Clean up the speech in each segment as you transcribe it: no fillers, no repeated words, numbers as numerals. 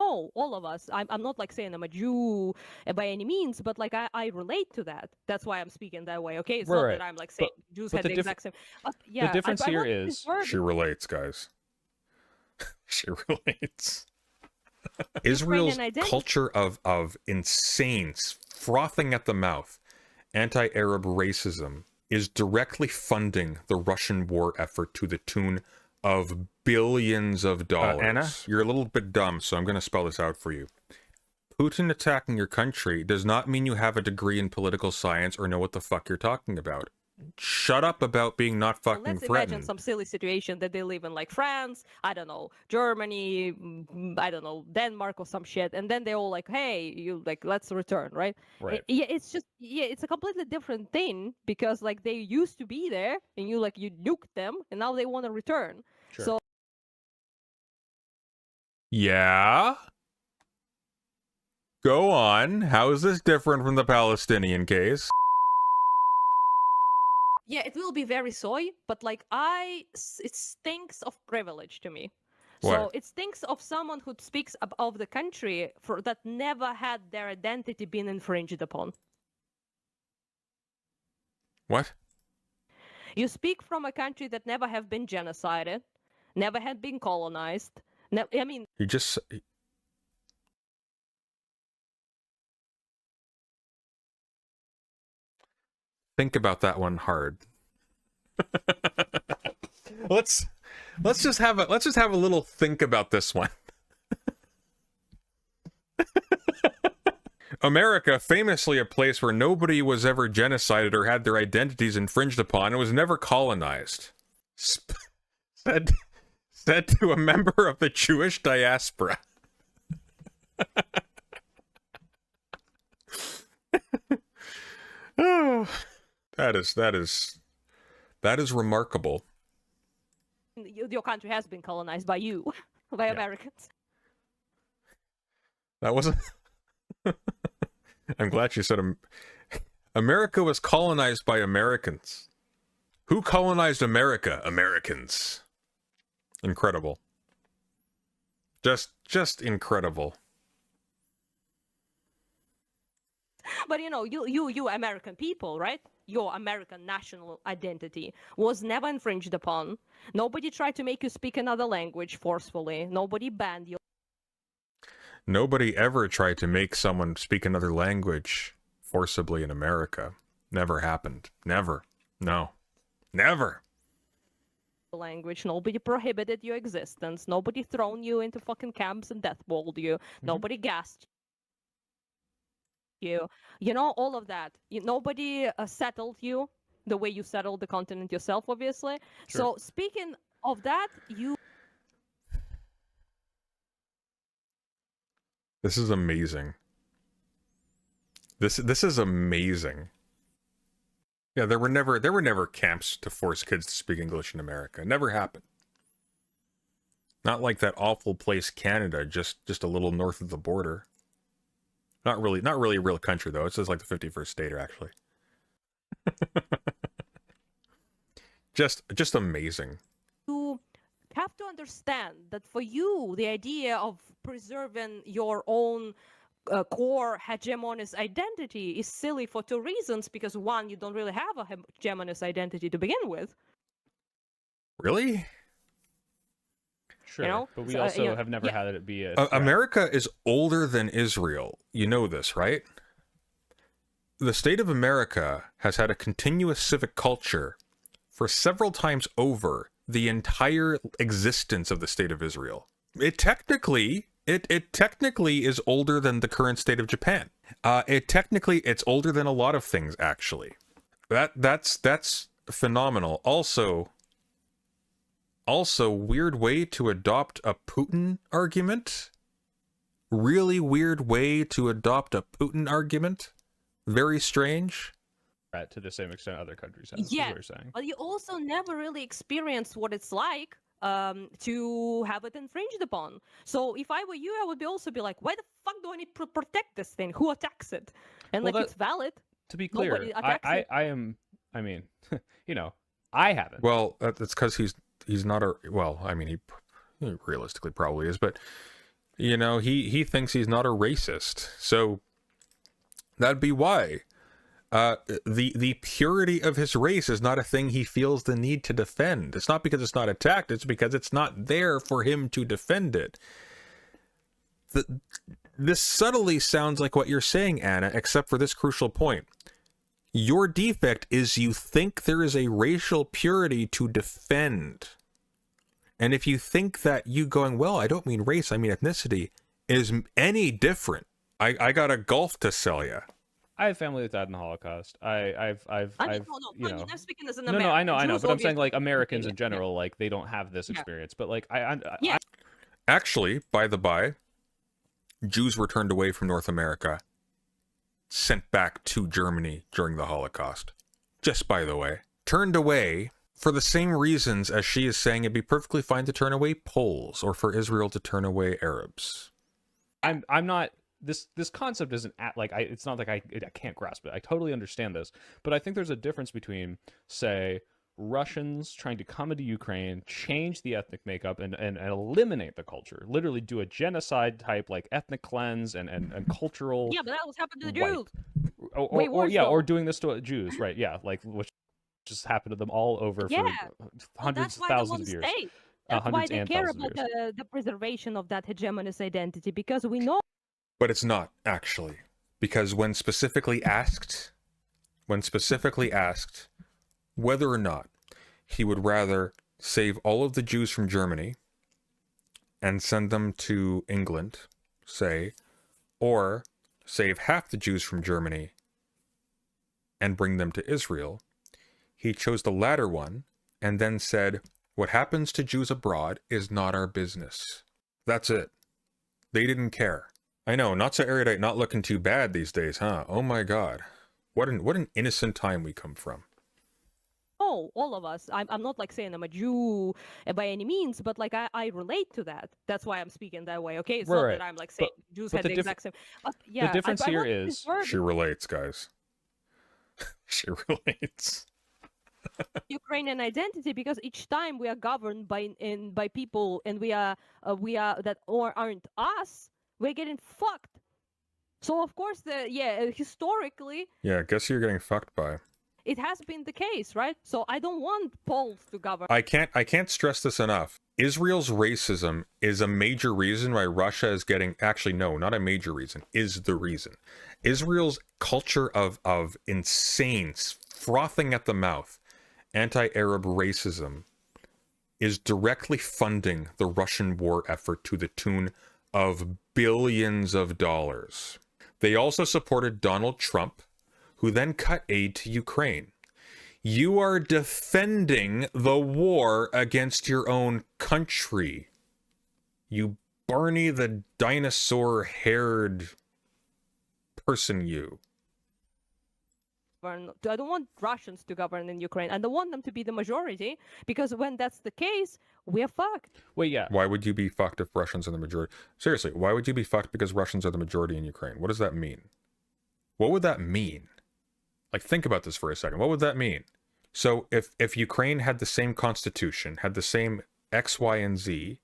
know, all of us. I'm not like saying I'm a Jew by any means, but like I relate to that. That's why I'm speaking that way. Okay, it's not that I'm like saying Jews had the exact same. But yeah, the difference here is she relates, guys. She relates. Israel's culture of insane, frothing at the mouth, anti-Arab racism is directly funding the Russian war effort to the tune of billions of dollars. Ana? You're a little bit dumb, so I'm going to spell this out for you. Putin attacking your country does not mean you have a degree in political science or know what the fuck you're talking about. Shut up about being not fucking let's threatened. imagine some silly situation that they live in, like France, I don't know, Germany, I don't know, Denmark or some shit, and then they all like, hey, you like, let's return, right? Right. Yeah, it's just, yeah, it's a completely different thing because like they used to be there and you nuked them and now they want to return. Sure. So yeah. Go on. How is this different from the Palestinian case? yeah, it will be very soy, but like it stinks of privilege to me. What? So it stinks of someone who speaks of the country that never had their identity been infringed upon. What? You speak from a country that never have been genocided, never had been colonized. I mean, You just... Think about that one hard. let's just have a little think about this one. America, famously a place where nobody was ever genocided or had their identities infringed upon, and was never colonized. Said to a member of the Jewish diaspora. Oh, that is remarkable. your country has been colonized by you, by Americans. That wasn't... I'm glad you said America was colonized by Americans. Who colonized America? Americans. Incredible. Just incredible. But you know, you American people, right? Your American national identity was never infringed upon. Nobody tried to make you speak another language forcefully. Nobody banned you. Nobody ever tried to make someone speak another language forcibly in America. Never happened. Never. No. Never. Language. Nobody prohibited your existence. Nobody thrown you into fucking camps and deathballed you. Nobody gassed you. You know, all of that. Nobody settled you the way you settled the continent yourself, obviously. Sure. So speaking of that, This is amazing. This is amazing. Yeah, there were never camps to force kids to speak English in America. It never happened. Not like that awful place Canada, just a little north of the border. Not really a real country though. It's just like the 51st state, actually. just amazing. you have to understand that for you, the idea of preserving your own core hegemonist identity is silly for two reasons. Because one, you don't really have a hegemonist identity to begin with. Really? Sure, you know? but we So, also have never had it be a... America is older than Israel. You know this, right? The state of America has had a continuous civic culture for several times over the entire existence of the state of Israel. It technically is older than the current state of Japan. It's older than a lot of things, actually. That's phenomenal. Also, weird way to adopt a Putin argument. Really weird way to adopt a Putin argument. Very strange. To the same extent other countries have, Yeah, is what you're saying. but you also never really experienced what it's like to have it infringed upon. So if I were you, I would also be like, why the fuck do I need to protect this thing? Who attacks it? And Well, it's valid. To be clear, Nobody attacks it. I am, I mean, you know, I haven't. Well, that's because he's not a... Well, I mean, he realistically probably is, but You know, he thinks he's not a racist. So that'd be why. The purity of his race is not a thing he feels the need to defend. It's not because it's not attacked, it's because it's not there for him to defend it. This subtly sounds like what you're saying, Ana, except for this crucial point. Your defect is you think there is a racial purity to defend. And if you think that you going, well, I don't mean race, I mean ethnicity, is any different, I got a Gulf to sell you. I have family that died in the Holocaust. I'm speaking as an American. I know, Jews but I'm saying like obviously- Americans in general, like they don't have this experience. But like Actually, by the by, Jews were turned away from North America, sent back to Germany during the Holocaust. Just by the way, turned away for the same reasons as she is saying it'd be perfectly fine to turn away Poles or for Israel to turn away Arabs. I'm not. This concept isn't it's not like I can't grasp it. I totally understand this, but I think there's a difference between, say, Russians trying to come into Ukraine, change the ethnic makeup, and eliminate the culture, literally do a genocide type like ethnic cleanse and cultural. Yeah, but that was happened to the wipe. Jews. Or doing this to Jews, right? Yeah, like which just happened to them all over for hundreds of thousands of years. That's why Hundreds they and care thousands of about the preservation of that hegemonist identity, because we know. But it's not, actually. Because when specifically asked whether or not he would rather save all of the Jews from Germany and send them to England, say, or save half the Jews from Germany and bring them to Israel, he chose the latter one and then said, what happens to Jews abroad is not our business. That's it. They didn't care. I know, not so erudite, not looking too bad these days, huh? Oh my God. What an innocent time we come from. Oh, all of us. I'm not like saying I'm a Jew by any means, but like I relate to that. That's why I'm speaking that way. Okay, it's not that I'm like saying Jews had the exact same. But yeah, the difference here is she relates, guys. She relates. Ukrainian identity, because each time we are governed by people and we are that or aren't us, we're getting fucked. So of course historically, I guess you're getting fucked by. It has been the case, right? So I don't want Poles to govern. I can't stress this enough. Israel's racism is a major reason why Russia is getting, actually no, not a major reason, is the reason. Israel's culture of insane, frothing at the mouth, anti-Arab racism is directly funding the Russian war effort to the tune of billions of dollars. They also supported Donald Trump, who then cut aid to Ukraine. You are defending the war against your own country. You Barney the dinosaur-haired person, you. I don't want Russians to govern in Ukraine. I don't want them to be the majority, because when that's the case, we're fucked. Wait, yeah. Why would you be fucked if Russians are the majority? Seriously, why would you be fucked because Russians are the majority in Ukraine? What does that mean? What would that mean? Like, think about this for a second. What would that mean? So if Ukraine had the same constitution, had the same X, Y, and Z,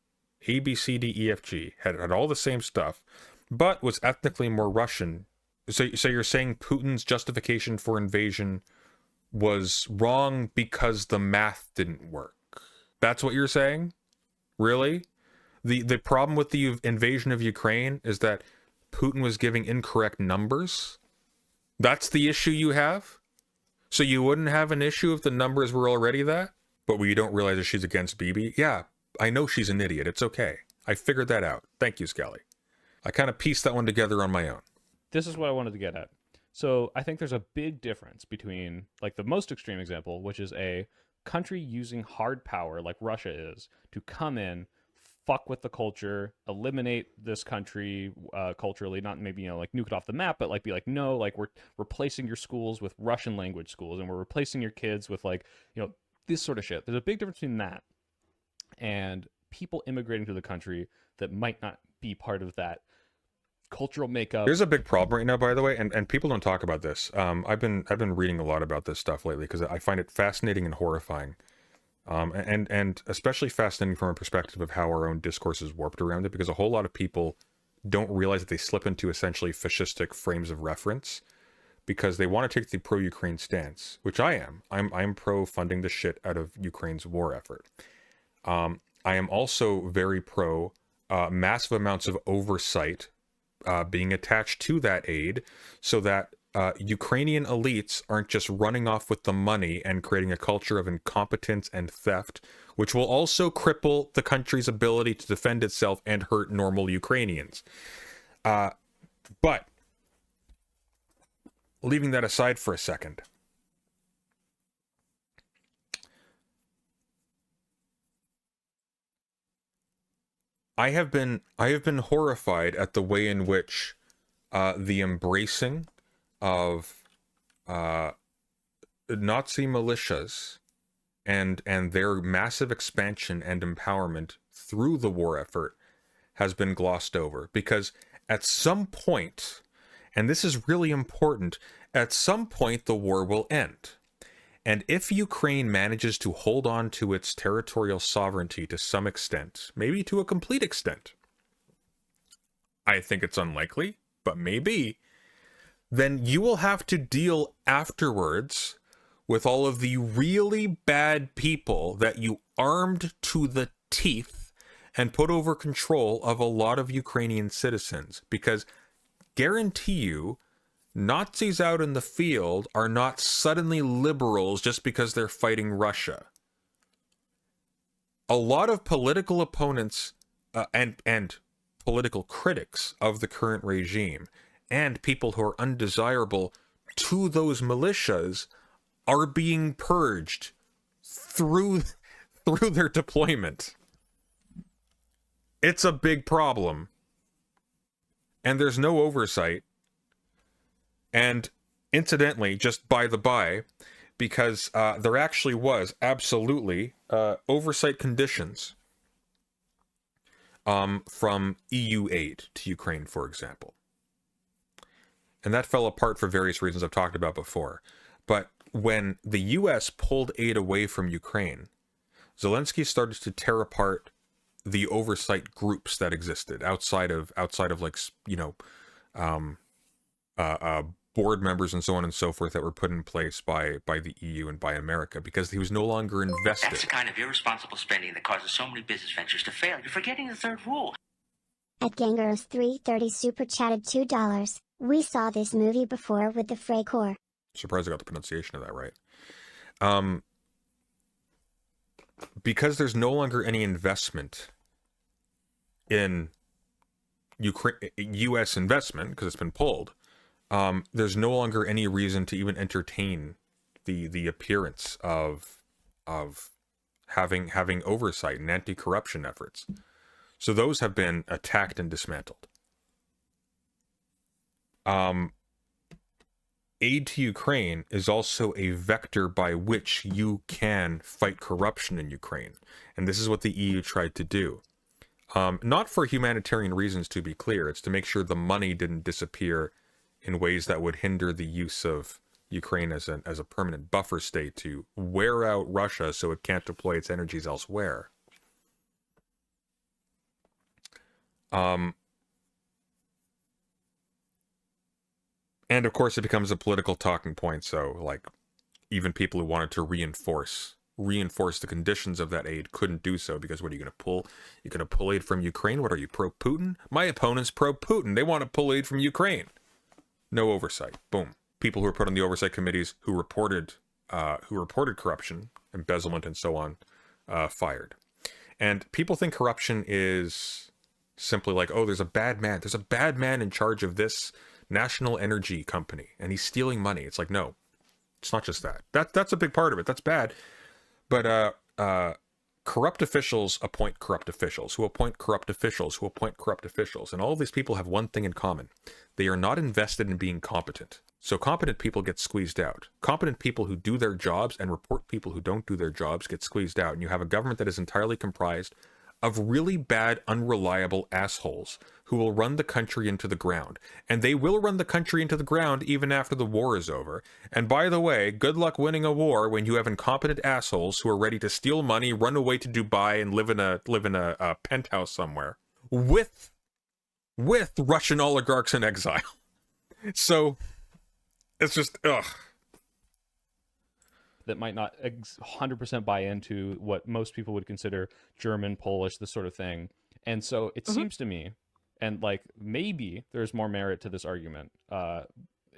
A, B, C, D, E, F, G, had all the same stuff, but was ethnically more Russian. So you're saying Putin's justification for invasion was wrong because the math didn't work? That's what you're saying? Really? The problem with the invasion of Ukraine is that Putin was giving incorrect numbers? That's the issue you have? So you wouldn't have an issue if the numbers were already that? But we don't realize that she's against Bibi? Yeah, I know she's an idiot. It's okay. I figured that out. Thank you, Skelly. I kind of pieced that one together on my own. This is what I wanted to get at. So I think there's a big difference between, like, the most extreme example, which is a country using hard power, like Russia is, to come in, fuck with the culture, eliminate this country culturally, not maybe, like nuke it off the map, but like be like, no, like we're replacing your schools with Russian language schools, and we're replacing your kids with like, this sort of shit. There's a big difference between that and people immigrating to the country that might not be part of that cultural makeup. There's a big problem right now, by the way, and people don't talk about this. I've been reading a lot about this stuff lately because I find it fascinating and horrifying. And especially fascinating from a perspective of how our own discourse is warped around it, because a whole lot of people don't realize that they slip into essentially fascistic frames of reference because they want to take the pro-Ukraine stance, which I am. I'm pro-funding the shit out of Ukraine's war effort. I am also very pro massive amounts of oversight being attached to that aid so that Ukrainian elites aren't just running off with the money and creating a culture of incompetence and theft, which will also cripple the country's ability to defend itself and hurt normal Ukrainians. But leaving that aside for a second, I have been horrified at the way in which the embracing of Nazi militias and their massive expansion and empowerment through the war effort has been glossed over. Because at some point, and this is really important, at some point the war will end. And if Ukraine manages to hold on to its territorial sovereignty to some extent, maybe to a complete extent, I think it's unlikely, but maybe, then you will have to deal afterwards with all of the really bad people that you armed to the teeth and put over control of a lot of Ukrainian citizens. Because guarantee you, Nazis out in the field are not suddenly liberals just because they're fighting Russia. A lot of political opponents and political critics of the current regime and people who are undesirable to those militias are being purged through their deployment. It's a big problem. And there's no oversight. And incidentally, just by the by, because there actually was absolutely oversight conditions from EU aid to Ukraine, for example. And that fell apart for various reasons I've talked about before. But when the US pulled aid away from Ukraine, Zelensky started to tear apart the oversight groups that existed outside of like, you know, board members and so on and so forth that were put in place by the EU and by America, because he was no longer invested. That's the kind of irresponsible spending that causes so many business ventures to fail. You're forgetting the third rule. At Gangaros 330 super chatted $2. We saw this movie before with the Freikorps. Surprised I got the pronunciation of that right. Because there's no longer any investment in U.S. investment, because it's been pulled, there's no longer any reason to even entertain the appearance of having oversight and anti-corruption efforts. So those have been attacked and dismantled. Aid to Ukraine is also a vector by which you can fight corruption in Ukraine. And this is what the EU tried to do. Not for humanitarian reasons, to be clear. It's to make sure the money didn't disappear in ways that would hinder the use of Ukraine as a permanent buffer state to wear out Russia so it can't deploy its energies elsewhere. And of course it becomes a political talking point, so like even people who wanted to reinforce the conditions of that aid couldn't do so, because what are you going to pull? You're going to pull aid from Ukraine? What are you, pro-Putin? My opponent's pro-Putin. They want to pull aid from Ukraine. No oversight. Boom. People who were put on the oversight committees who reported corruption, embezzlement, and so on, fired. And people think corruption is simply like, oh, there's a bad man. There's a bad man in charge of this national energy company, and he's stealing money. It's like, no, it's not just that. That's a big part of it. That's bad. But corrupt officials appoint corrupt officials, who appoint corrupt officials, who appoint corrupt officials. And all of these people have one thing in common. They are not invested in being competent. So competent people get squeezed out. Competent people who do their jobs and report people who don't do their jobs get squeezed out. And you have a government that is entirely comprised of really bad, unreliable assholes who will run the country into the ground. And they will run the country into the ground even after the war is over. And by the way, good luck winning a war when you have incompetent assholes who are ready to steal money, run away to Dubai, and live in a penthouse somewhere with Russian oligarchs in exile. So it's just ugh. That might not 100% buy into what most people would consider German, Polish, this sort of thing. And so it seems to me, and like maybe there's more merit to this argument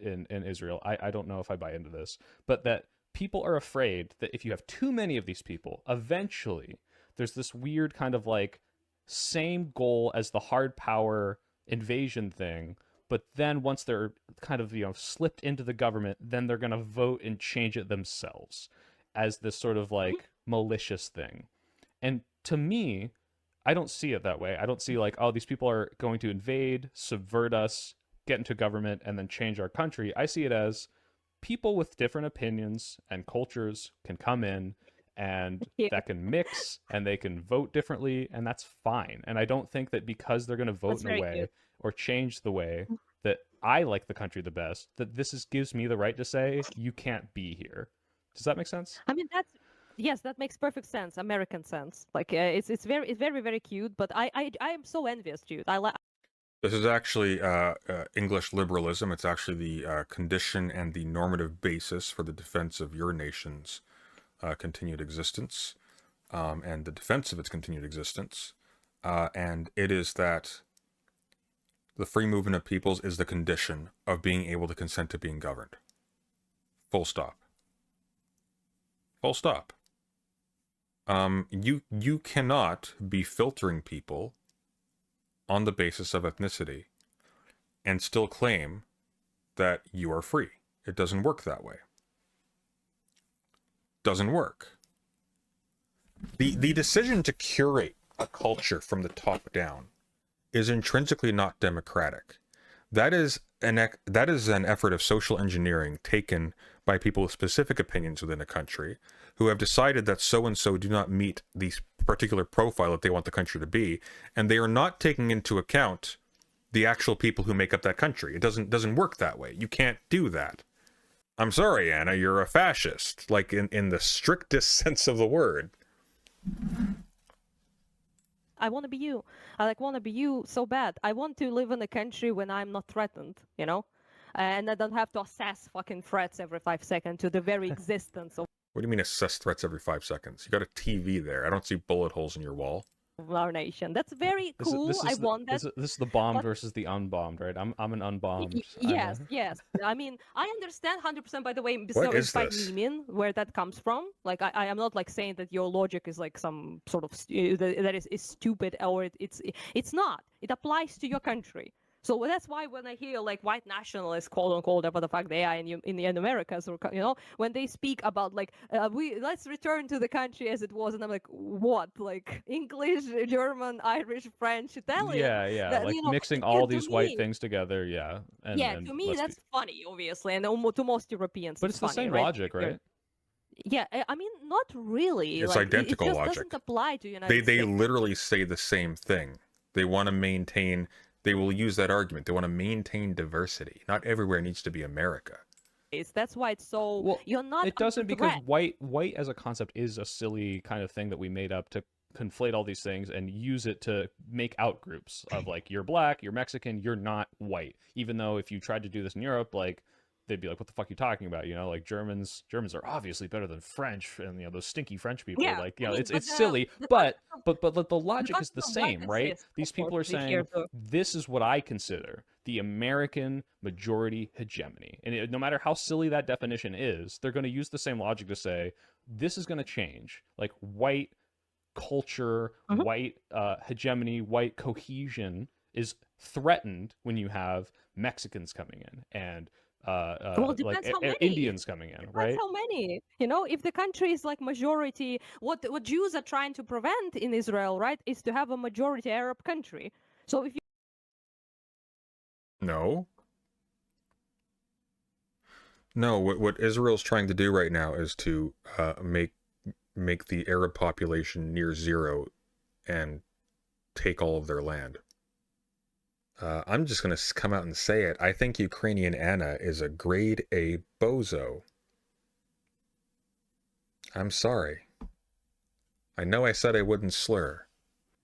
in Israel. I don't know if I buy into this, but that people are afraid that if you have too many of these people, eventually there's this weird kind of like same goal as the hard power invasion thing. But then once they're kind of, slipped into the government, then they're going to vote and change it themselves as this sort of like malicious thing. And to me, I don't see it that way. I don't see like, oh, these people are going to invade, subvert us, get into government, and then change our country. I see it as people with different opinions and cultures can come in and that can mix and they can vote differently, and that's fine. And I don't think that because they're going to vote in a way or change the way that I like the country the best, that gives me the right to say you can't be here. Does that make sense? I mean, yes, that makes perfect sense, American sense. Like it's very very cute, but I am so envious, dude. This is actually English liberalism. It's actually the condition and the normative basis for the defense of your nation's continued existence, and the defense of its continued existence. And it is that the free movement of peoples is the condition of being able to consent to being governed. Full stop. Full stop. You cannot be filtering people on the basis of ethnicity and still claim that you are free. It doesn't work that way. Doesn't work. The decision to curate a culture from the top down is intrinsically not democratic. That is an effort of social engineering taken by people with specific opinions within a country who have decided that so-and-so do not meet the particular profile that they want the country to be, and they are not taking into account the actual people who make up that country. It doesn't work that way. You can't do that. I'm sorry, Anna, you're a fascist, like in the strictest sense of the word. I want to be you. I want to be you so bad. I want to live in a country when I'm not threatened, and I don't have to assess fucking threats every 5 seconds to the very existence of What do you mean assess threats every 5 seconds? You got a TV there. I don't see bullet holes in your wall. our nation. That's very cool. I want that. This is the bombed versus the unbombed, right? I'm an unbombed. Yes, yes. I mean, I understand 100%. By the way, What is despite this? memeing where that comes from. Like, I am not like saying that your logic is like some sort of that is stupid, or it's not. It applies to your country. So that's why when I hear like white nationalists, quote unquote, whatever the fuck they are in the Americas, or when they speak about like let's return to the country as it was, and I'm like, what? Like English, German, Irish, French, Italian? Yeah. That, like mixing all these white me, things together. Yeah. to me that's funny, obviously, and to most Europeans. But it's funny, the same right? logic, right? Yeah, I mean, not really. It's like, identical it just logic. Doesn't apply to United They States. literally say the same thing. They want to maintain. They will use that argument. They want to maintain diversity. Not everywhere needs to be America. That's why it's so. Well, you're not. It doesn't, under because threat. white as a concept is a silly kind of thing that we made up to conflate all these things and use it to make out groups of like, you're black, you're Mexican, you're not white. Even though if you tried to do this in Europe, like they'd be like, what the fuck are you talking about? Like Germans are obviously better than French, and those stinky French people. Yeah, like, I mean, it's silly, but the logic is the concept of same, white right? exists, These of people are course, we hear saying the- this is what I consider the American majority hegemony. And no matter how silly that definition is, they're going to use the same logic to say, this is going to change. Like white culture, white hegemony, white cohesion is threatened when you have Mexicans coming in and Well, it like depends how many. Indians coming in, right? That's how many. If the country is like majority, what Jews are trying to prevent in Israel, right, is to have a majority Arab country. So if you No. No, what Israel's trying to do right now is to make the Arab population near zero and take all of their land. I'm just going to come out and say it. I think Ukrainian Ana is a grade A bozo. I'm sorry. I know I said I wouldn't slur.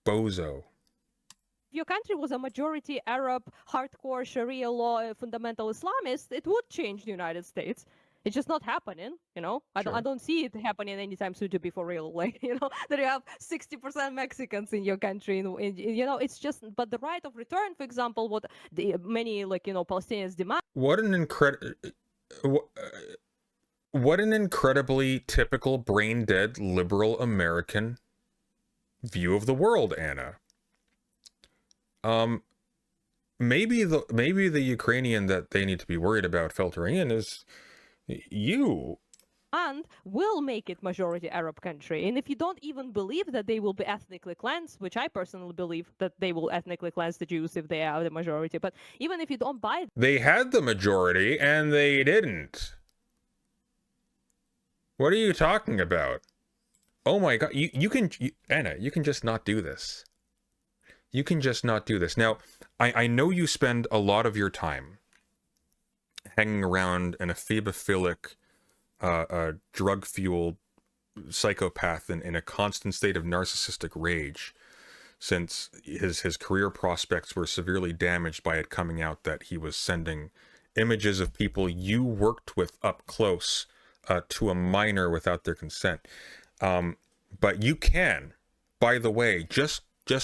Bozo. If your country was a majority Arab, hardcore Sharia law, fundamental Islamist, it would change the United States. It's just not happening, you know. I don't see it happening anytime soon, to be for real. Like, you know, that you have 60% Mexicans in your country, you know, it's just. But the right of return, for example, what many, like, you know, Palestinians demand. What an incredibly typical brain dead liberal American view of the world, Anna. Maybe the Ukrainian that they need to be worried about filtering in is you. And will make it majority Arab country. And if you don't even believe that they will be ethnically cleansed, which I personally believe that they will ethnically cleanse the Jews if they are the majority, but even if you don't buy, They had the majority and they didn't. What are you talking about? Oh my God, Anna, you can just not do this. You can just not do this. Now, I know you spend a lot of your time hanging around an ephemophilic, drug-fueled psychopath in a constant state of narcissistic rage, since his career prospects were severely damaged by it coming out that he was sending images of people you worked with up close to a minor without their consent. But you can, by the way, just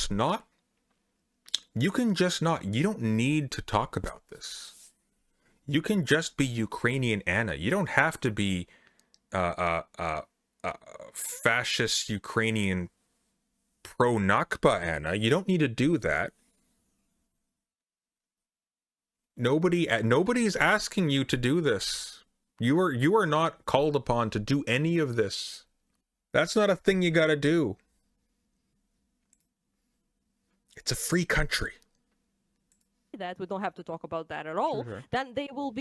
not. You can just not. You don't need to talk about this. You can just be Ukrainian Ana. You don't have to be fascist Ukrainian pro-Nakba Ana. You don't need to do that. Nobody's asking you to do this. You are not called upon to do any of this. That's not a thing you gotta do. It's a free country. that we don't have to talk about that at all, Sure. then they will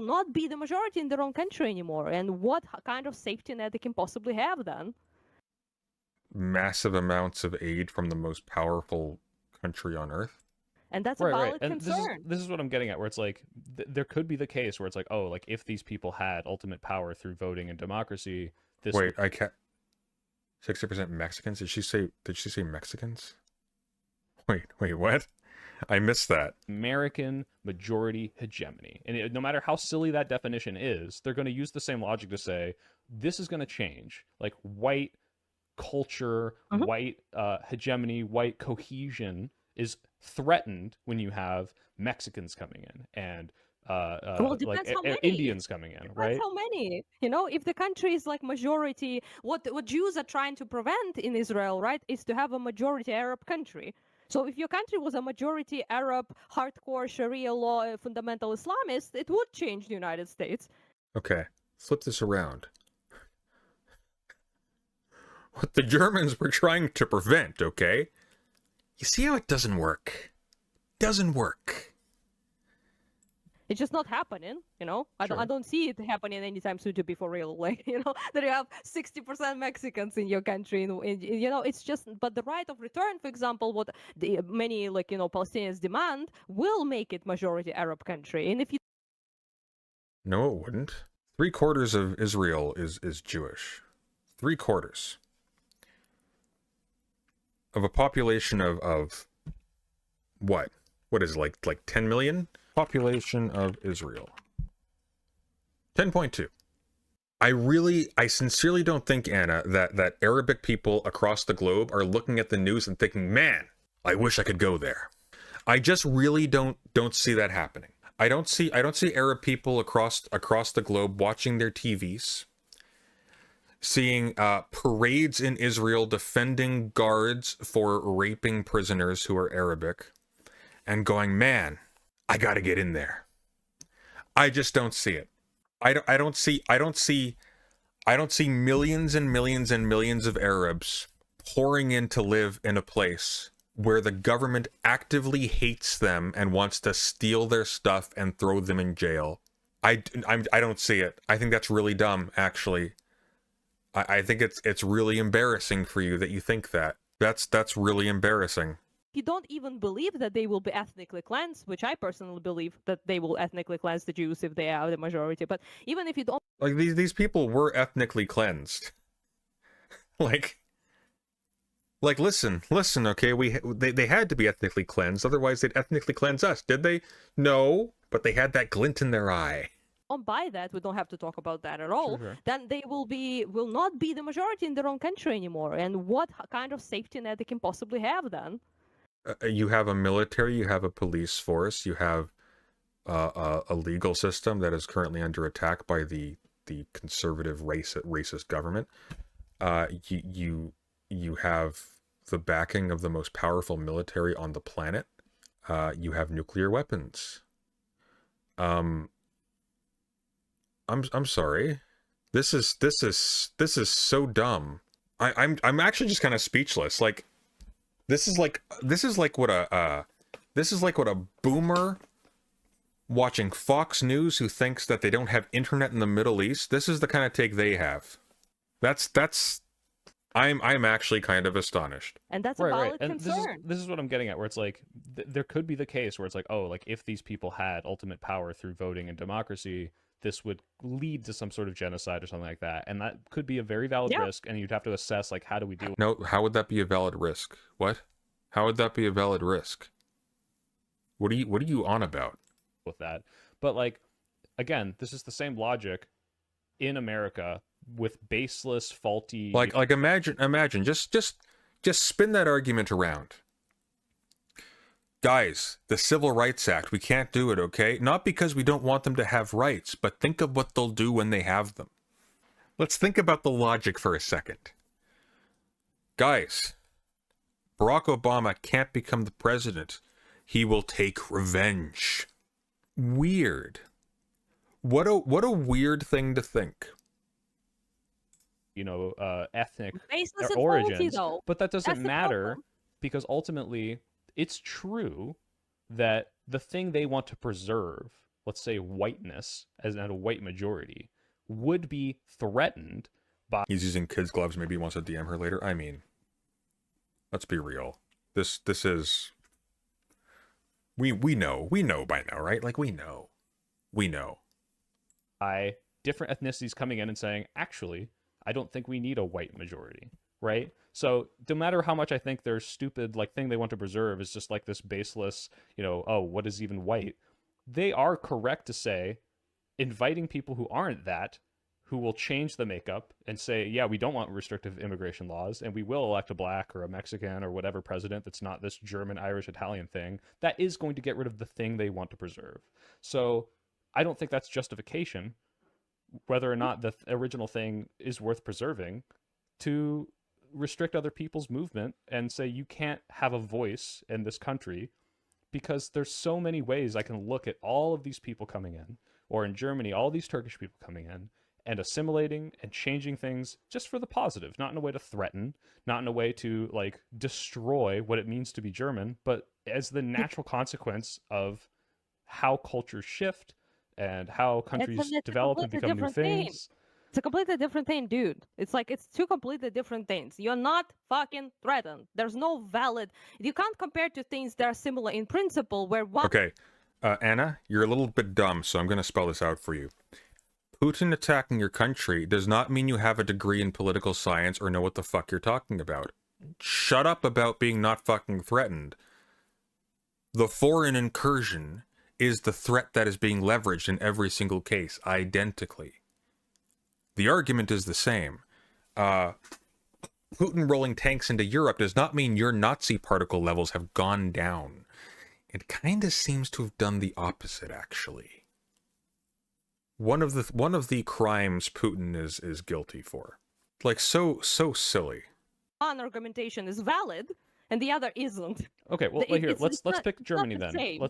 not be the majority in their own country anymore. And what kind of safety net they can possibly have then? Massive amounts of aid from the most powerful country on earth. And that's a valid And concern. this is what I'm getting at, where it's like there could be the case where it's like, oh, like if these people had ultimate power through voting and democracy, this Wait, I can't. 60% Mexicans? Did she say Mexicans? Wait, what? I missed that. American majority hegemony. And no matter how silly that definition is, they're going to use the same logic to say this is going to change. Like white culture, white hegemony, white cohesion is threatened when you have Mexicans coming in and Well, it like depends how many. Indians coming in, Depends right? how many. You know, if the country is like majority, what Jews are trying to prevent in Israel, right, is to have a majority Arab country. So if your country was a majority Arab, hardcore Sharia law, fundamental Islamist, it would change the United States. Okay, flip this around. What the Germans were trying to prevent, okay? You see how it doesn't work? Doesn't work. It's just not happening, you know. I Sure. don't see it happening anytime soon, to be for real. Like, you know, that you have 60% Mexicans in your country, and you know, it's just. But the right of return, for example, what many like you know Palestinians demand, will make it majority Arab country. And if you No, it wouldn't. 3/4 of Israel is Jewish. 3/4 of a population of what? What is it, like 10 million? Population of Israel. 10.2. I sincerely don't think, Anna, that Arabic people across the globe are looking at the news and thinking, man, I wish I could go there. I just really don't see that happening. I don't see Arab people across the globe watching their TVs, seeing parades in Israel defending guards for raping prisoners who are Arabic, and going, man, I gotta get in there. I just don't see it. I don't see millions and millions and millions of Arabs pouring in to live in a place where the government actively hates them and wants to steal their stuff and throw them in jail. I don't see it. I think that's really dumb, actually. I think it's really embarrassing for you that you think that. That's really embarrassing. you don't even believe that they will be ethnically cleansed, which I personally believe that they will ethnically cleanse the Jews if they are the majority. But even if you don't, Like these people were ethnically cleansed. like listen, okay, they had to be ethnically cleansed, otherwise they'd ethnically cleanse us, did they? No, but they had that glint in their eye. buy that, we don't have to talk about that at all. Sure. Then they will not be the majority in their own country anymore. And what kind of safety net they can possibly have then? You have a military, you have a police force, you have a legal system that is currently under attack by the conservative racist government. You have the backing of the most powerful military on the planet. You have nuclear weapons. I'm sorry. This is so dumb. I'm actually just kind of speechless. Like this is like what a boomer watching Fox News who thinks that they don't have internet in the Middle East. This is the kind of take they have. I'm actually kind of astonished. And that's a valid And concern. this is what I'm getting at, where it's like there could be the case where it's like, oh, like if these people had ultimate power through voting and democracy, this would lead to some sort of genocide or something like that, and that could be a very valid risk. And you'd have to assess, like, how do we deal? No, how would that be a valid risk? What? How would that be a valid risk? What are you on about? With that? But like, again, this is the same logic in America with baseless, faulty. Like imagine, just spin that argument around. Guys, the Civil Rights Act, we can't do it, okay? Not because we don't want them to have rights, but think of what they'll do when they have them. Let's think about the logic for a second. Guys, Barack Obama can't become the president. He will take revenge. Weird. What a weird thing to think. Ethnic Baseless and faulty, origins, though. but that doesn't That's the matter problem. because ultimately it's true that the thing they want to preserve, let's say whiteness as a white majority, would be threatened by. He's using kids' gloves. Maybe he wants to DM her later. I mean, let's be real. This is. We know by now, right? Like we know. By different ethnicities coming in and saying, actually, I don't think we need a white majority, right? So no matter how much I think their stupid like thing they want to preserve is just like this baseless, oh, what is even white? They are correct to say, inviting people who aren't that, who will change the makeup and say, yeah, we don't want restrictive immigration laws, and we will elect a black or a Mexican or whatever president that's not this German, Irish, Italian thing, that is going to get rid of the thing they want to preserve. So I don't think that's justification, whether or not the original thing is worth preserving, to restrict other people's movement and say you can't have a voice in this country, because there's so many ways I can look at all of these people coming in, or in Germany, all these Turkish people coming in, and assimilating and changing things just for the positive, not in a way to threaten, not in a way to like destroy what it means to be German, but as the natural consequence of how cultures shift and how countries develop and become new things. It's a completely different thing, dude. It's like it's two completely different things. You're not fucking threatened. There's no valid. You can't compare two things that are similar in principle. Where one. Okay, Anna, you're a little bit dumb, so I'm going to spell this out for you. Putin attacking your country does not mean you have a degree in political science or know what the fuck you're talking about. Shut up about being not fucking threatened. The foreign incursion is the threat that is being leveraged in every single case, identically. The argument is the same. Putin rolling tanks into Europe does not mean your Nazi particle levels have gone down. It kind of seems to have done the opposite, actually. One of the crimes Putin is guilty for. Like so silly. One argumentation is valid and the other isn't. Okay, well here let's pick Germany not the then. same.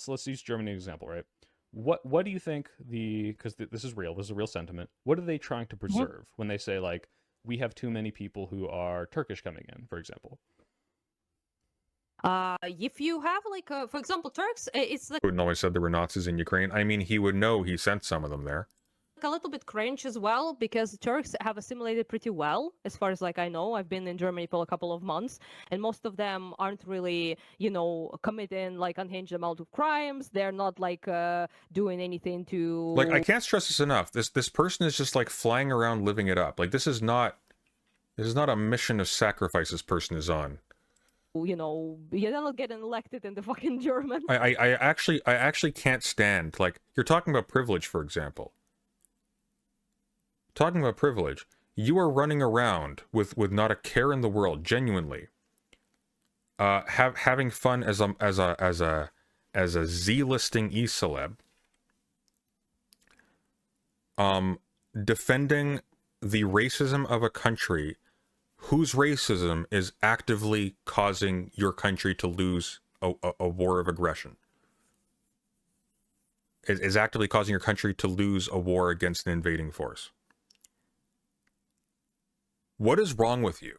Let's use Germany as an example, right? What do you think because this is real, this is a real sentiment. What are they trying to preserve when they say like we have too many people who are Turkish coming in, for example? If you have like for example Turks, it's like Putin always said there were Nazis in Ukraine. I mean, he would know he sent some of them there. a little bit cringe as well because Turks have assimilated pretty well, as far as like I know. I've been in Germany for a couple of months, and most of them aren't really, committing like unhinged amount of crimes. They're not like doing anything to Like, I can't stress this enough. This person is just like flying around living it up. Like, this is not a mission of sacrifice this person is on. you're not getting elected in the fucking German. I actually can't stand, like, you're talking about privilege, for example. Talking about privilege, you are running around with not a care in the world, genuinely. Having fun as a Z-listing e-celeb. Defending the racism of a country whose racism is actively causing your country to lose a war of aggression. It is actively causing your country to lose a war against an invading force. What is wrong with you?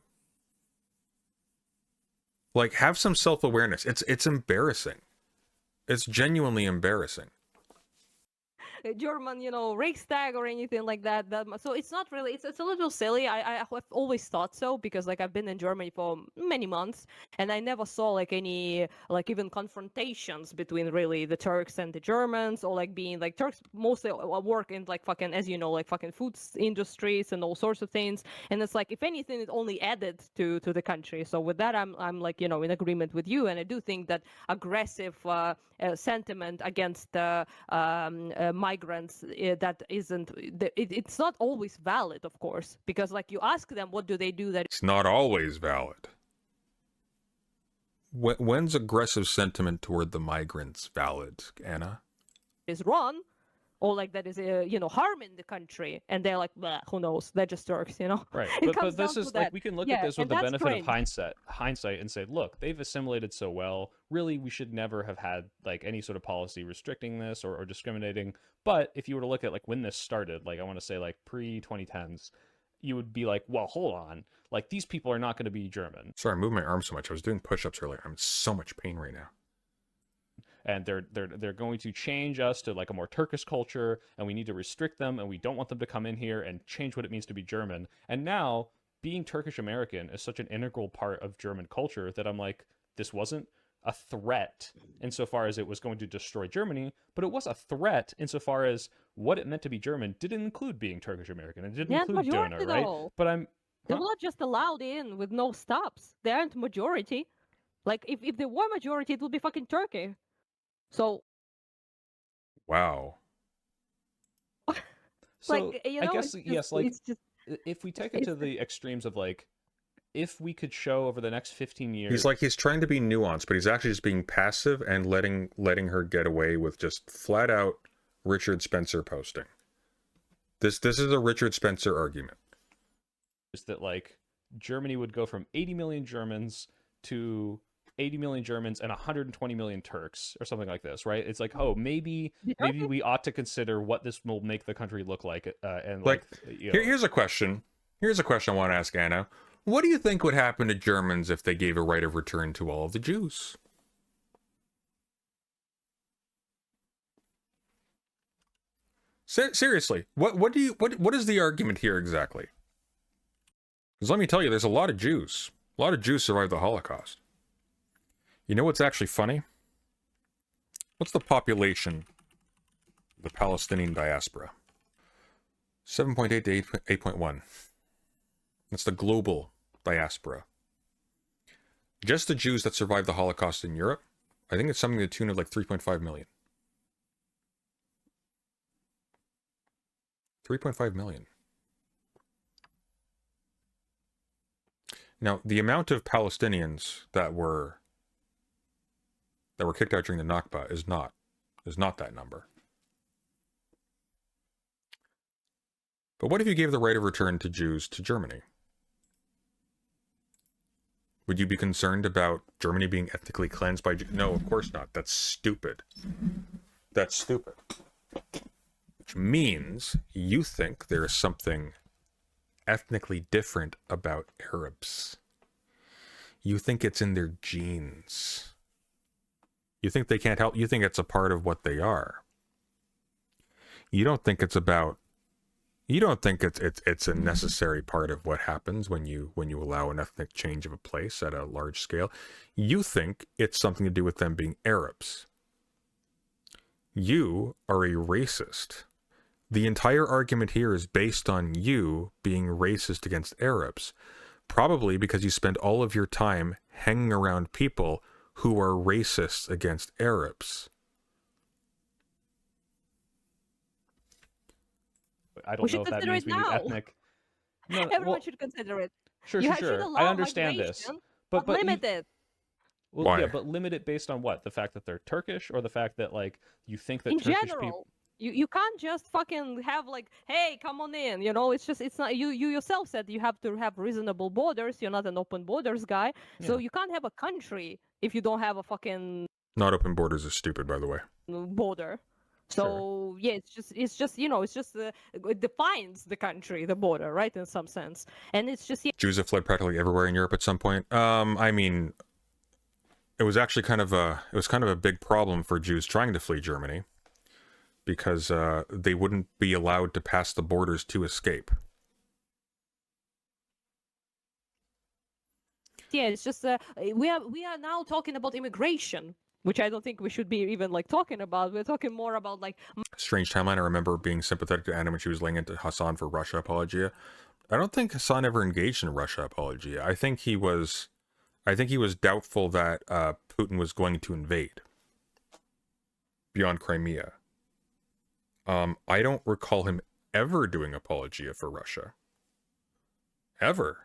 Like, have some self-awareness. It's embarrassing. It's genuinely embarrassing. German, Reichstag or anything like that. So it's not really. It's a little silly. I have always thought so because like I've been in Germany for many months and I never saw like any like even confrontations between really the Turks and the Germans or like being like Turks mostly work in like fucking like fucking food industries and all sorts of things. And it's like if anything, it only added to the country. So with that, I'm like in agreement with you, and I do think that aggressive sentiment against migrants that isn't it's not always valid, of course, because like you ask them what do they do that it's not always valid. When's aggressive sentiment toward the migrants valid, Anna? is wrong or like that is harming the country, and they're like, who knows, they're just Turks, Right, It but comes this down is to like that. we can look Yeah, at this with and the that's benefit of cringe. hindsight and say, look, they've assimilated so well. Really, we should never have had like any sort of policy restricting this or discriminating. But if you were to look at like when this started, like I want to say like pre-2010s, you would be like, well, hold on, like these people are not going to be German. Sorry, I moved my arm so much. I was doing push-ups earlier. I'm in so much pain right now. And they're going to change us to like a more Turkish culture, and we need to restrict them, and we don't want them to come in here and change what it means to be German. And now being Turkish American is such an integral part of German culture that I'm like, this wasn't a threat insofar as it was going to destroy Germany, but it was a threat insofar as what it meant to be German didn't include being Turkish American. It didn't include majority donor, right? though. But They're not just allowed in with no stops. They aren't majority. Like if they were majority, it would be fucking Turkey. So Wow. so like I guess yes, like it's just if we take it to the extremes of like, if we could show over the next 15 years, He's trying to be nuanced, but he's actually just being passive and letting her get away with just flat out Richard Spencer posting. This is a Richard Spencer argument. is that like Germany would go from 80 million Germans to 80 million Germans and 120 million Turks or something like this, right? It's like, oh, maybe we ought to consider what this will make the country look like. And like, here's a question. Here's a question I want to ask Anna. What do you think would happen to Germans if they gave a right of return to all of the Jews? Seriously, what is the argument here exactly? Because let me tell you, there's a lot of Jews. A lot of Jews survived the Holocaust. You know what's actually funny? What's the population of the Palestinian diaspora? 7.8 to 8.1. That's the global diaspora. Just the Jews that survived the Holocaust in Europe, I think it's something to the tune of like 3.5 million. 3.5 million. Now, the amount of Palestinians that were kicked out during the Nakba is not that number. But what if you gave the right of return to Jews to Germany? Would you be concerned about Germany being ethnically cleansed by Jews? No, of course not. That's stupid. That's stupid. Which means you think there is something ethnically different about Arabs. You think it's in their genes. You think they can't help. You think it's a part of what they are. You don't think it's about You don't think it's a necessary part of what happens when you allow an ethnic change of a place at a large scale. You think it's something to do with them being Arabs. You are a racist. The entire argument here is based on you being racist against Arabs, probably because you spend all of your time hanging around people who are racists against Arabs. I don't know if that means we need ethnic. No, everyone should consider it. Sure, you sure. I understand this, but limit it. Well, why? Yeah, but limit it based on what? The fact that they're Turkish, or the fact that like you think that in Turkish general, people. You can't just fucking have like, hey, come on in. You know, it's not. You yourself said you have to have reasonable borders. You're not an open borders guy, so you can't have a country if you don't have a fucking. Not open borders is stupid, by the way. Border. So yeah, it's just it defines the country, the border, right, in some sense, and it's just Jews have fled practically everywhere in Europe at some point. I mean, it was actually kind of a big problem for Jews trying to flee Germany, because they wouldn't be allowed to pass the borders to escape. Yeah, it's just we are now talking about immigration, which I don't think we should be even like talking about. We're talking more about like strange timeline. I remember being sympathetic to Ana when she was laying into Hassan for Russia apologia. I don't think Hassan ever engaged in Russia apologia. I think he was doubtful that Putin was going to invade beyond Crimea. I don't recall him ever doing apologia for Russia. Ever.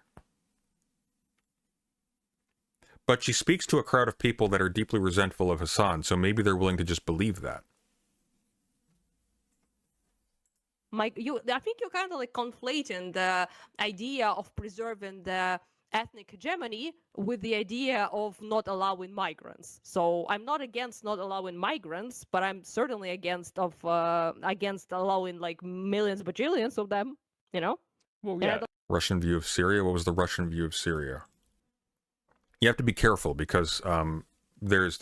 But she speaks to a crowd of people that are deeply resentful of Hassan, so maybe they're willing to just believe that. Mike, I think you're kind of like conflating the idea of preserving the ethnic hegemony with the idea of not allowing migrants. So I'm not against not allowing migrants, but I'm certainly against allowing like millions, bajillions of them, you know? Well, yeah. Russian view of Syria? What was the Russian view of Syria? You have to be careful because there's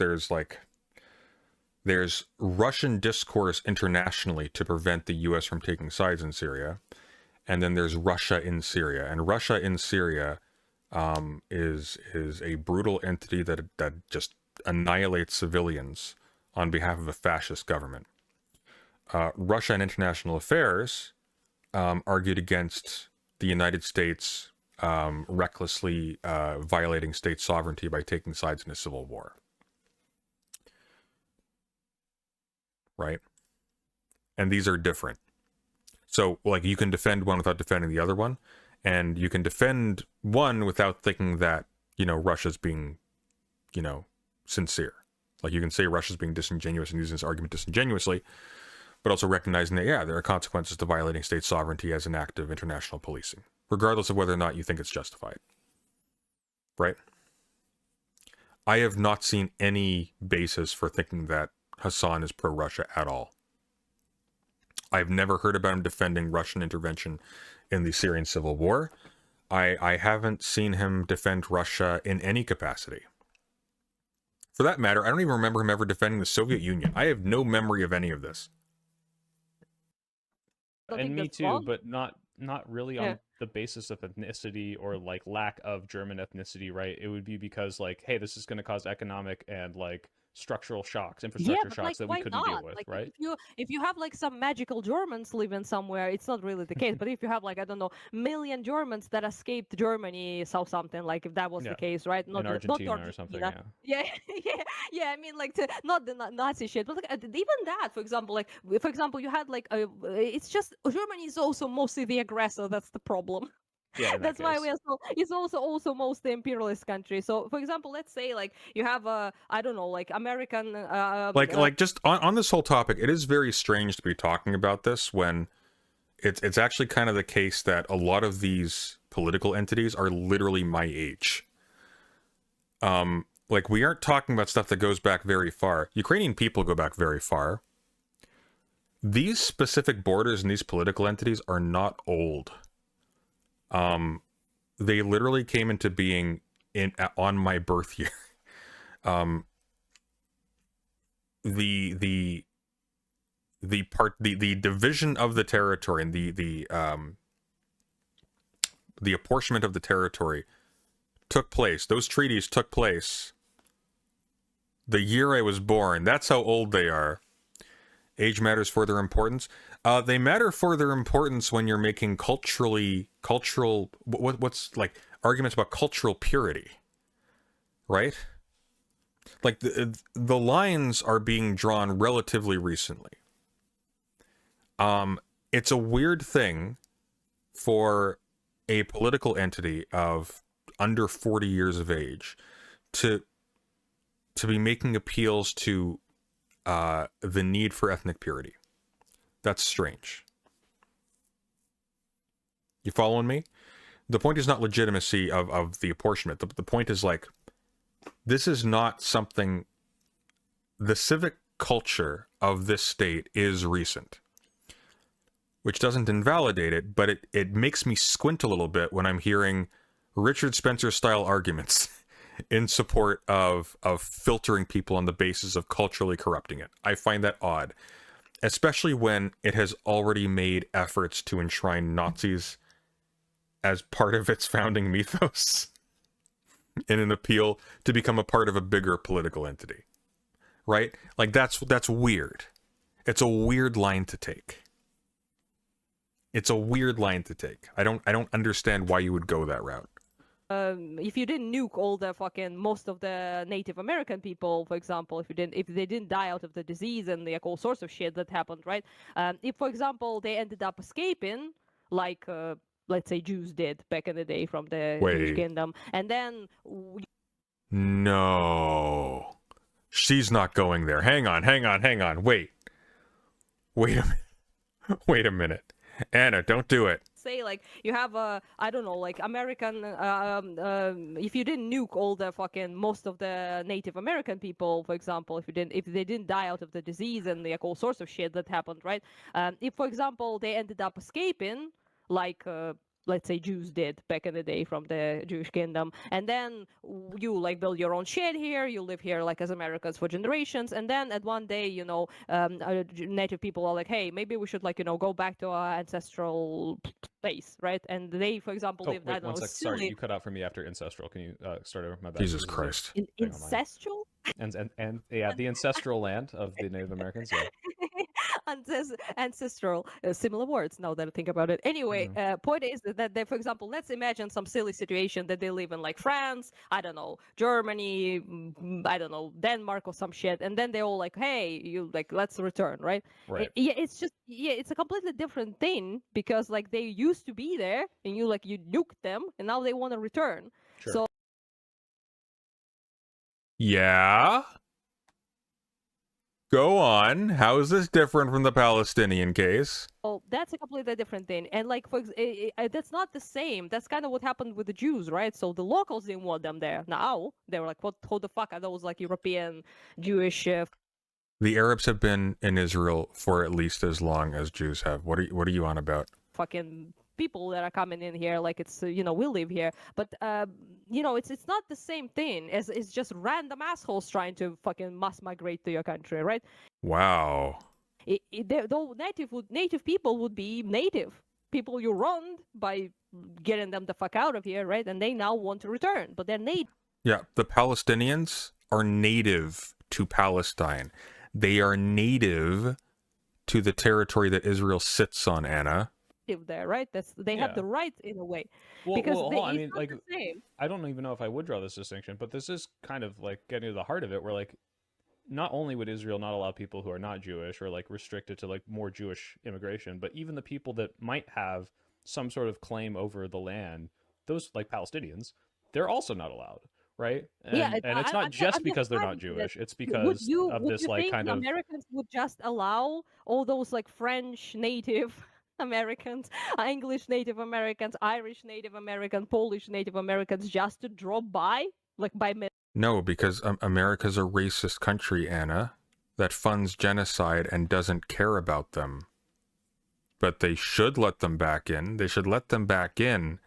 Russian discourse internationally to prevent the U.S. from taking sides in Syria, and then there's Russia in Syria, and Russia in Syria is a brutal entity that just annihilates civilians on behalf of a fascist government. Russia in international affairs argued against the United States recklessly violating state sovereignty by taking sides in a civil war. Right? And these are different. So, like, you can defend one without defending the other one, and you can defend one without thinking that, you know, Russia's being, you know, sincere. Like, you can say Russia's being disingenuous and using this argument disingenuously, but also recognizing that, yeah, there are consequences to violating state sovereignty as an act of international policing, regardless of whether or not you think it's justified. Right? I have not seen any basis for thinking that Hassan is pro-Russia at all. I've never heard about him defending Russian intervention in the Syrian civil war. I haven't seen him defend Russia in any capacity. For that matter, I don't even remember him ever defending the Soviet Union. I have no memory of any of this. And me too, but not really on the basis of ethnicity or like lack of German ethnicity, right? It would be because like, hey, this is going to cause economic and like structural shocks, infrastructure shocks that we couldn't deal with, like, right? If you have like some magical Germans living somewhere, it's not really the case. But if you have like, I don't know, million Germans that escaped Germany, so something like if that was the case, right? Not in Argentina or something, yeah. I mean, like not the Nazi shit, but like, even that, for example, you had like it's just Germany is also mostly the aggressor. That's the problem. Yeah, that's why we are so. It's also most the imperialist country. So, for example, let's say like you have I don't know, like American like just on this whole topic, it is very strange to be talking about this when it's actually kind of the case that a lot of these political entities are literally my age. Like, we aren't talking about stuff that goes back very far. Ukrainian people go back very far. These specific borders and these political entities are not old. They literally came into being on my birth year. The the division of the territory and the apportionment of the territory took place. Those treaties took place the year I was born. That's how old they are. Age matters for their importance. They matter for their importance when you're making what's like arguments about cultural purity, right? Like the lines are being drawn relatively recently. It's a weird thing for a political entity of under 40 years of age to be making appeals to the need for ethnic purity. That's strange. You following me? The point is not legitimacy of the apportionment. The point is like, this is not something, the civic culture of this state is recent, which doesn't invalidate it, but it makes me squint a little bit when I'm hearing Richard Spencer style arguments in support of filtering people on the basis of culturally corrupting it. I find that odd, especially when it has already made efforts to enshrine Nazis as part of its founding mythos in an appeal to become a part of a bigger political entity. Right? Like that's weird. It's a weird line to take. It's a weird line to take. I don't understand why you would go that route. If you didn't nuke all the fucking most of the Native American people, for example, if they didn't die out of the disease and like all sorts of shit that happened, right? If, for example, they ended up escaping, like let's say Jews did back in the day from the Jewish kingdom, and then no, she's not going there. Hang on. Wait a minute, Anna, don't do it. Say like you have I don't know, like American if you didn't nuke all the fucking most of the Native American people, for example, if they didn't die out of the disease and like all sorts of shit that happened, right? If, for example, they ended up escaping, like let's say Jews did back in the day from the Jewish kingdom, and then you like build your own shit here, you live here like as Americans for generations, and then at one day, you know, Native people are like, hey, maybe we should like, you know, go back to our ancestral place, right? And they, for example, lived, wait, I don't know, sorry, you cut out for me after ancestral. Can you start over? My bad. Jesus Christ. Ancestral? And yeah, the ancestral land of the Native Americans, yeah. Ancestral, similar words now that I think about it. Anyway, point is that they, for example, let's imagine some silly situation that they live in like France, I don't know, Germany, I don't know, Denmark or some shit, and then they all like, hey, you like, let's return, right? Right. It's a completely different thing because like they used to be there and you nuked them and now they want to return. Sure. So yeah. Go on. How is this different from the Palestinian case? oh, that's a completely different thing. And like, that's not the same. That's kind of what happened with the Jews, right? So the locals didn't want them there. Now they were like, what? Who the fuck are those like European Jewish? The Arabs have been in Israel for at least as long as Jews have. What are you on about? Fucking people that are coming in here, like it's you know, we live here, but you know, it's not the same thing as it's just random assholes trying to fucking mass migrate to your country, right? Wow. Though native people would be native people you wronged by getting them the fuck out of here, right? And they now want to return, but they're native. Yeah, the Palestinians are native to Palestine. They are native to the territory that Israel sits on, Anna. There, right? They have the right in a way. I mean, like, I don't even know if I would draw this distinction, but this is kind of like getting to the heart of it, where like, not only would Israel not allow people who are not Jewish or like restrict it to like more Jewish immigration, but even the people that might have some sort of claim over the land, those like Palestinians, they're also not allowed, right? And it's not just because they're not Jewish; it's because of this like kind of Americans would just allow all those like French native Americans, English Native Americans, Irish Native Americans, Polish Native Americans just to drop by, like by minute. No, because America's a racist country, Anna, that funds genocide and doesn't care about them. But they should let them back in. They should let them back in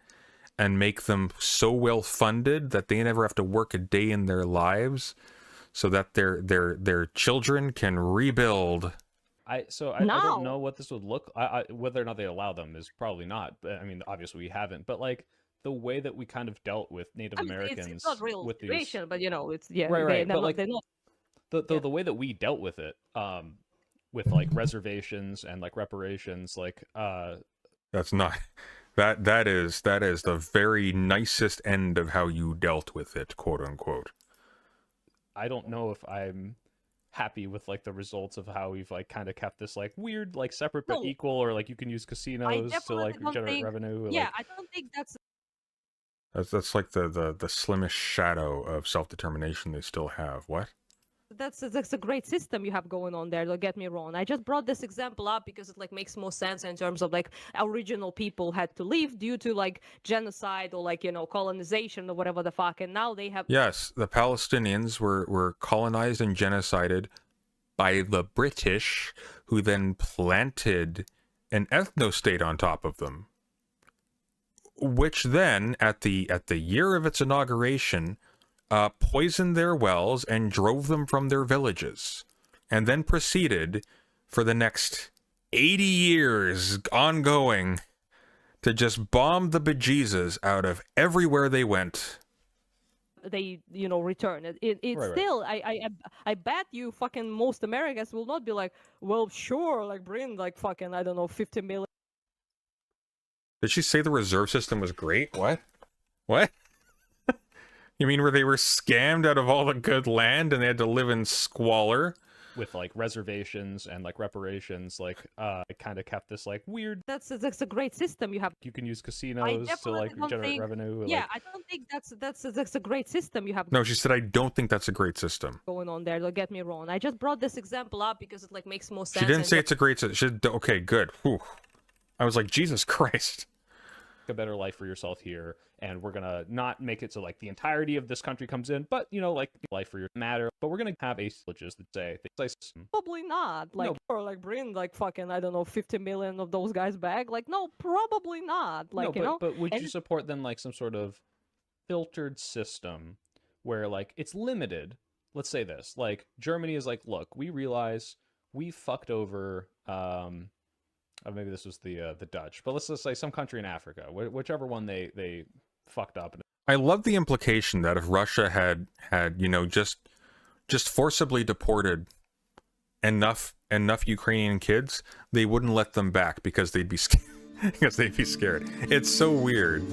and make them so well funded that they never have to work a day in their lives, so that their children can rebuild. I Now, don't know what this would look. Whether or not they allow them is probably not. But I mean, obviously we haven't. But like the way that we kind of dealt with Native I mean, Americans it's not real with these, situation, but you know, it's yeah, right. But like they're not. the way that we dealt with it, with like reservations and like reparations, like That's not that is the very nicest end of how you dealt with it, quote unquote. I don't know if I'm happy with like the results of how we've like kind of kept this like weird, like separate but No. equal, or like you can use casinos to like definitely don't generate think- revenue. Yeah, Like, I don't think that's That's like the slimmest shadow of self-determination they still have. What? that's a great system you have going on there. Don't get me wrong. I just brought this example up because it like makes more sense in terms of like original people had to leave due to like genocide or like, you know, colonization or whatever the fuck, and now they have Yes, the Palestinians were colonized and genocided by the British, who then planted an ethnostate on top of them, which then, at the year of its inauguration, poisoned their wells and drove them from their villages, and then proceeded for the next 80 years ongoing to just bomb the bejesus out of everywhere they went. they, you know, return it. It's Right. still I bet you fucking most Americans will not be like, well, sure, like bring like fucking, I don't know, 50 million. Did she say the reserve system was great? What? What? You mean where they were scammed out of all the good land and they had to live in squalor? with like reservations and like reparations, like it kind of kept this like weird. That's a great system you have. You can use casinos to definitely like don't generate think- revenue. Yeah, like, I don't think that's a great system you have No, she said, I don't think that's a great system. going on there. Don't get me wrong. I just brought this example up because it like makes more sense. She didn't and say just- it's a great system. She said, okay, good. Whew. I was like, Jesus Christ. a better life for yourself here, and we're gonna not make it so like the entirety of this country comes in, but you know, like life for your matter, but we're gonna have villages that say things like, Probably not. Like, or like bring like fucking, I don't know, 50 million of those guys back. Like, no, probably not. Like, no, you know. but would you and- support then like some sort of filtered system where like it's limited? Let's say this, like Germany is like, look, we realize we fucked over maybe this was the Dutch, but let's just say some country in Africa, whichever one they fucked up. I love the implication that if Russia had you know, just forcibly deported enough Ukrainian kids, they wouldn't let them back because they'd be scared. It's so weird.